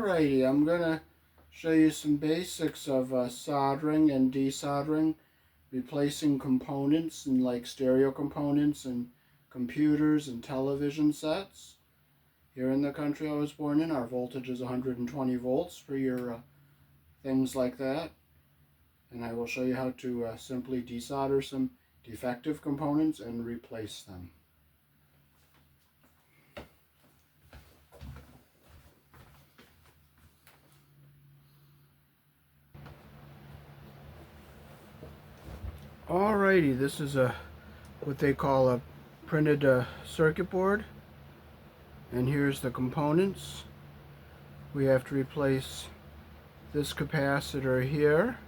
Alrighty, I'm gonna show you some basics of soldering and desoldering, replacing components and like stereo components and computers and television sets. Here in the country I was born in, our voltage is 120 volts for your things like that. And I will show you how to simply desolder some defective components and replace them. Alrighty, this is what they call a printed circuit board, and here's the components. We have to replace this capacitor here,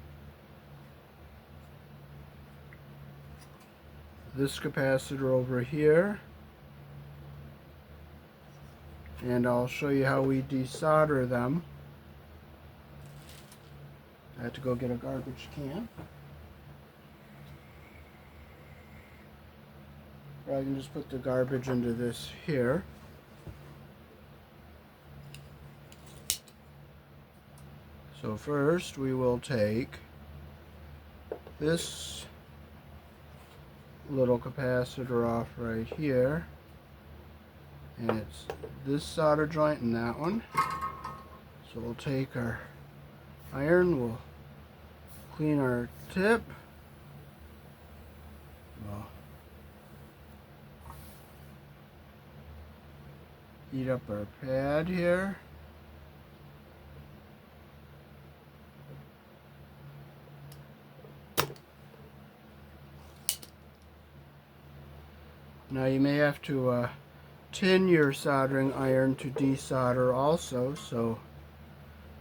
this capacitor over here, and I'll show you how we desolder them. I have to go get a garbage can. Or I can just put the garbage into this here. So first we will take this little capacitor off right here, and it's this solder joint and that one. So we'll take our iron, we'll clean our tip, we'll heat up our pad here. Now you may have to tin your soldering iron to desolder also. So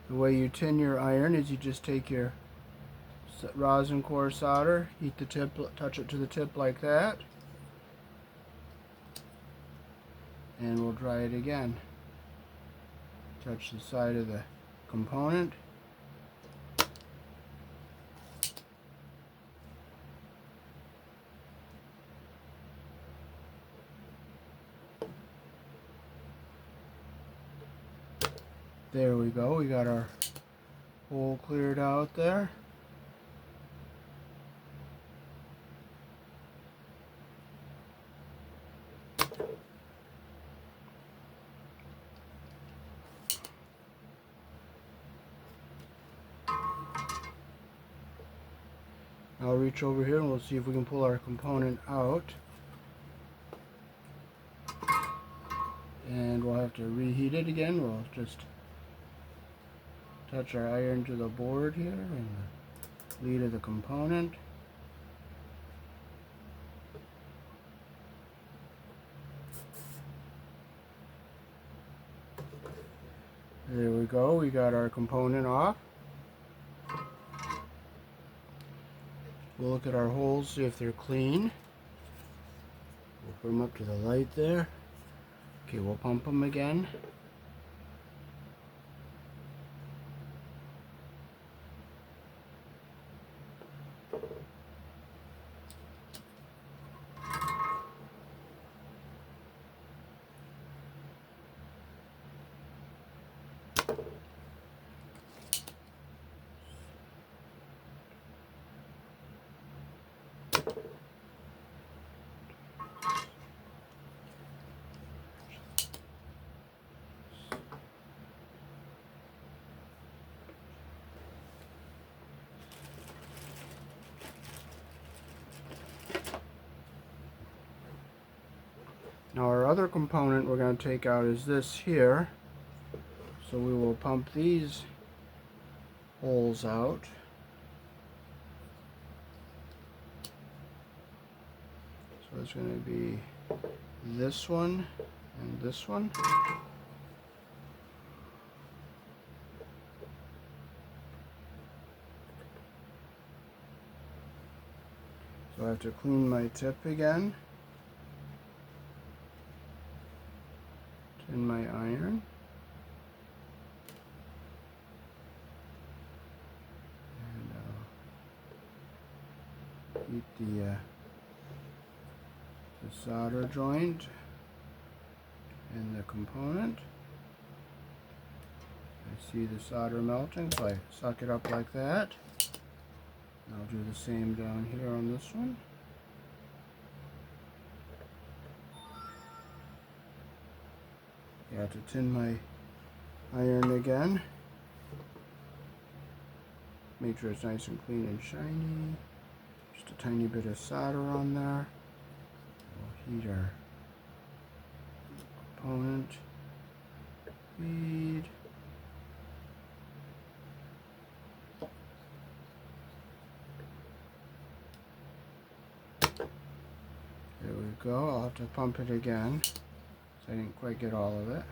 the way you tin your iron is you just take your rosin core solder, heat the tip, touch it to the tip like that, and we'll dry it again. Touch the side of the component. There we go, we got our hole cleared out there. I'll reach over here and we'll see if we can pull our component out. And we'll have to reheat it again. We'll just touch our iron to the board here and the lead of the component. There we go, we got our component off. We'll look at our holes, see if they're clean. We'll put them up to the light there. Okay, we'll pump them again. Now our other component we're going to take out is this here. So we will pump these holes out. So it's going to be this one and this one. So I have to clean my tip again. In my iron, and heat the solder joint and the component. I see the solder melting, so I suck it up like that. I'll do the same down here on this one. Yeah, to tin my iron again. Make sure it's nice and clean and shiny. Just a tiny bit of solder on there. We'll heat our component. Feed. There we go. I'll have to pump it again, so I didn't quite get all of it.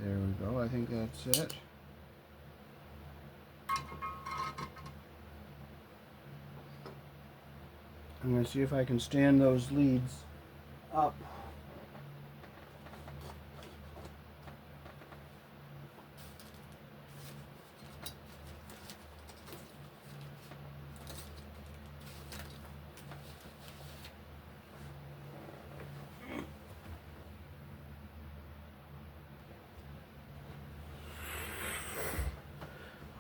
There we go. I think that's it. I'm going to see if I can stand those leads up.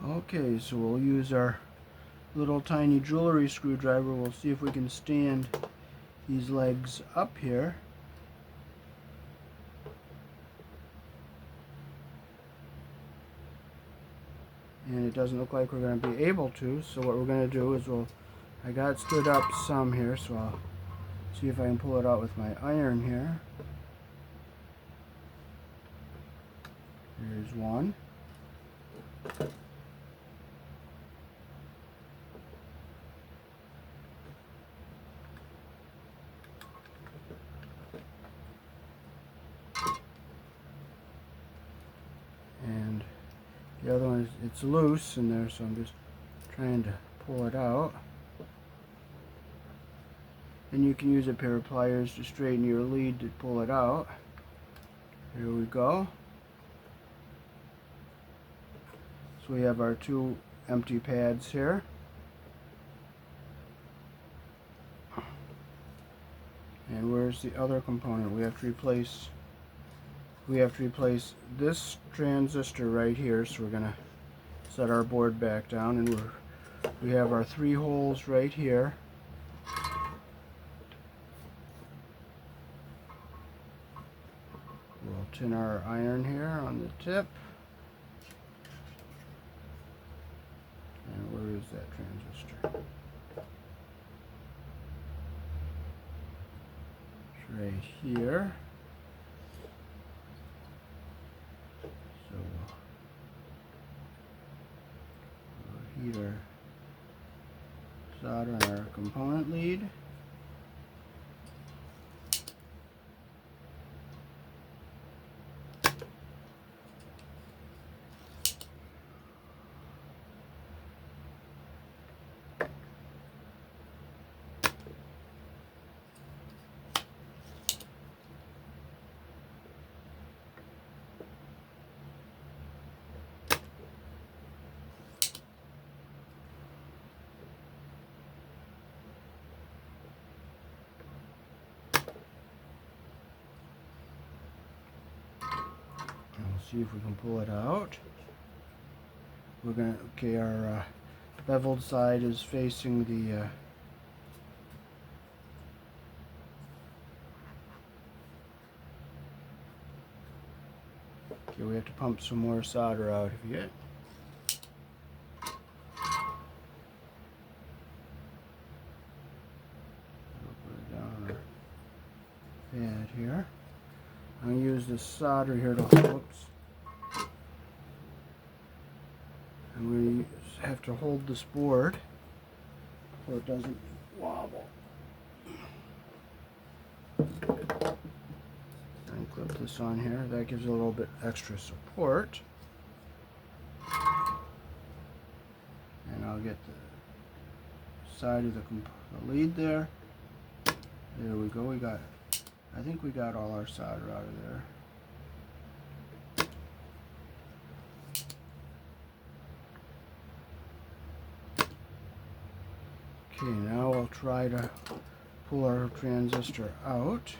Okay, so we'll use our little tiny jewelry screwdriver. We'll see if we can stand these legs up here. And it doesn't look like we're going to be able to, so what we're going to do is I got it stood up some here, so I'll see if I can pull it out with my iron here. Here's one. And the other one it's loose in there, so I'm just trying to pull it out. And you can use a pair of pliers to straighten your lead to pull it out. Here we go. So we have our two empty pads here. And where's the other component? We have to replace this transistor right here. So we're gonna set our board back down, and we have our 3 holes right here. We'll tin our iron here on the tip. And where is that transistor? It's right here. So we'll heat our solder on our component lead. See if we can pull it out. We're gonna, okay, our beveled side is facing the okay, we have to pump some more solder out of it. Put it down on our pad here. I'm gonna use this solder here to oops. And we have to hold this board so it doesn't wobble. And clip this on here. That gives it a little bit extra support. And I'll get the side of the lead there. There we go. I think we got all our solder out of there. Okay, now we'll try to pull our transistor out.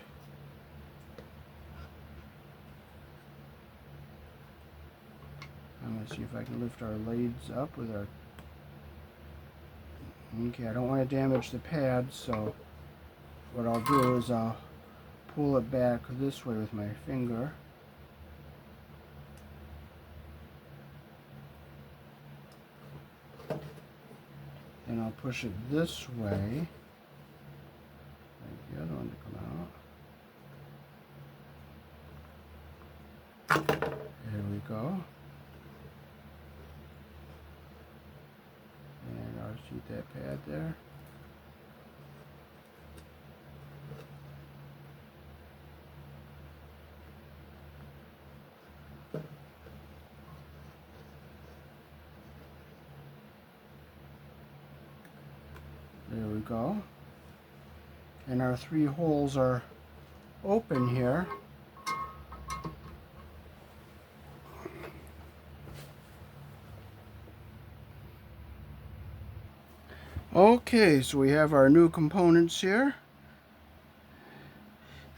Let's see if I can lift our lathes up with our... Okay, I don't want to damage the pad, so what I'll do is I'll pull it back this way with my finger. And I'll push it this way. Like the other one to come out. There we go. And I'll shoot that pad there. There we go. And our 3 holes are open here. Okay, so we have our new components here.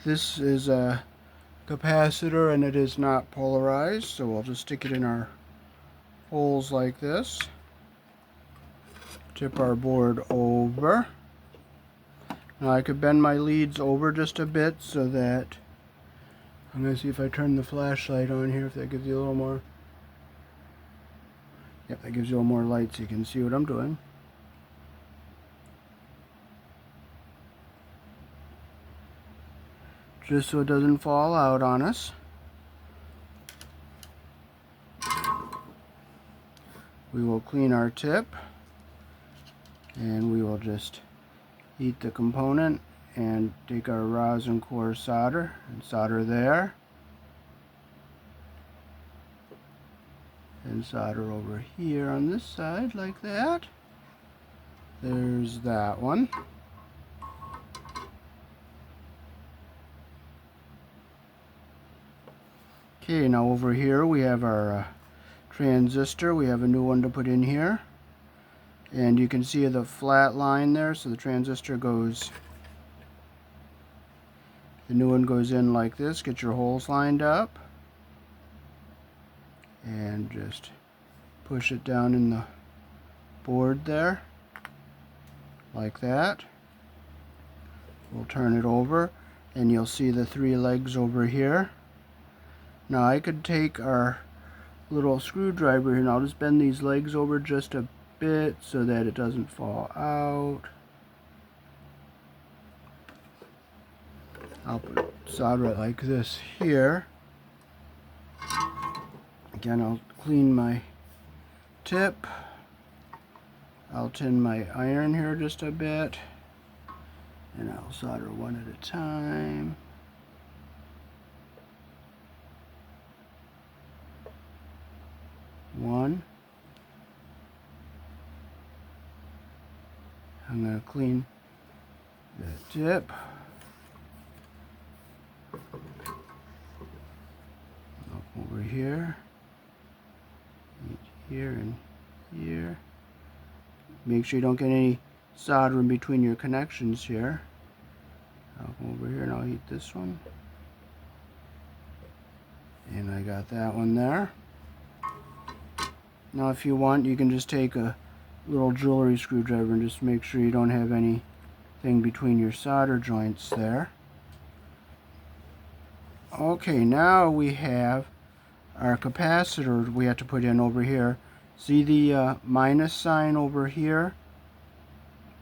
This is a capacitor and it is not polarized, so we'll just stick it in our holes like this. Tip our board over. Now I could bend my leads over just a bit so that... I'm going to see if I turn the flashlight on here, if that gives you a little more... Yep, that gives you a little more light so you can see what I'm doing. Just so it doesn't fall out on us. We will clean our tip. And we will just heat the component and take our rosin core solder and solder there. And solder over here on this side like that. There's that one. Okay, now over here we have our transistor. We have a new one to put in here. And you can see the flat line there, so the transistor goes, the new one goes in like this. Get your holes lined up. And just push it down in the board there, like that. We'll turn it over, and you'll see the 3 legs over here. Now I could take our little screwdriver here, and I'll just bend these legs over just a bit so that it doesn't fall out. I'll solder it like this here. Again, I'll clean my tip. I'll tin my iron here just a bit, and I'll solder one at a time. One. I'm going to clean the tip. Up over here. Here and here. Make sure you don't get any solder in between your connections here. I'll come over here and I'll heat this one. And I got that one there. Now if you want, you can just take a little jewelry screwdriver and just make sure you don't have anything between your solder joints there. Okay, now we have our capacitor we have to put in over here. See the minus sign over here?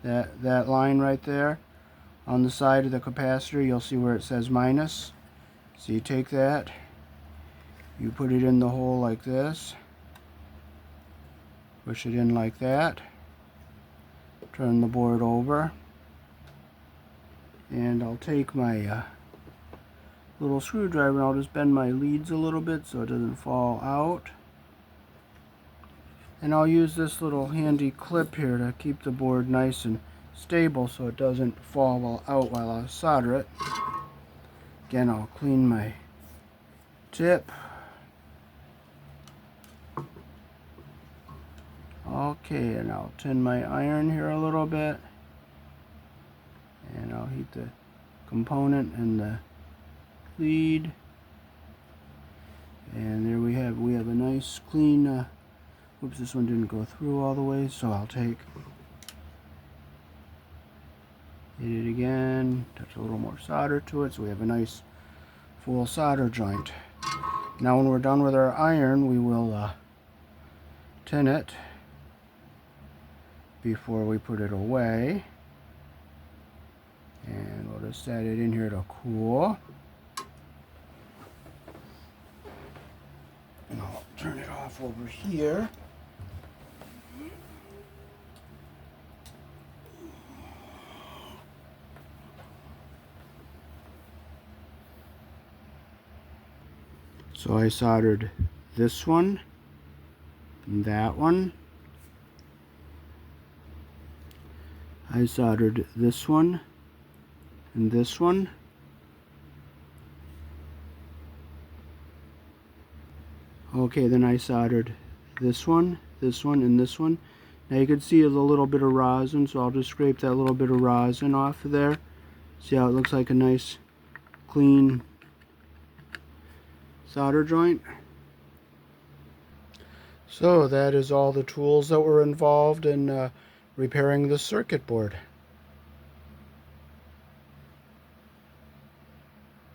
That line right there? On the side of the capacitor, you'll see where it says minus. So you take that, you put it in the hole like this. Push it in like that. Turn the board over. And I'll take my little screwdriver and I'll just bend my leads a little bit so it doesn't fall out. And I'll use this little handy clip here to keep the board nice and stable so it doesn't fall out while I solder it. Again, I'll clean my tip. Okay, and I'll tin my iron here a little bit. And I'll heat the component and the lead. And there we have a nice clean, oops, this one didn't go through all the way, so I'll hit it again, touch a little more solder to it, so we have a nice full solder joint. Now when we're done with our iron, we will tin it before we put it away. And we'll just set it in here to cool. And I'll turn it off over here. So I soldered this one, and that one. I soldered this one, and this one. Okay, then I soldered this one, and this one. Now you can see a little bit of rosin, so I'll just scrape that little bit of rosin off of there. See how it looks like a nice, clean solder joint? So that is all the tools that were involved in repairing the circuit board.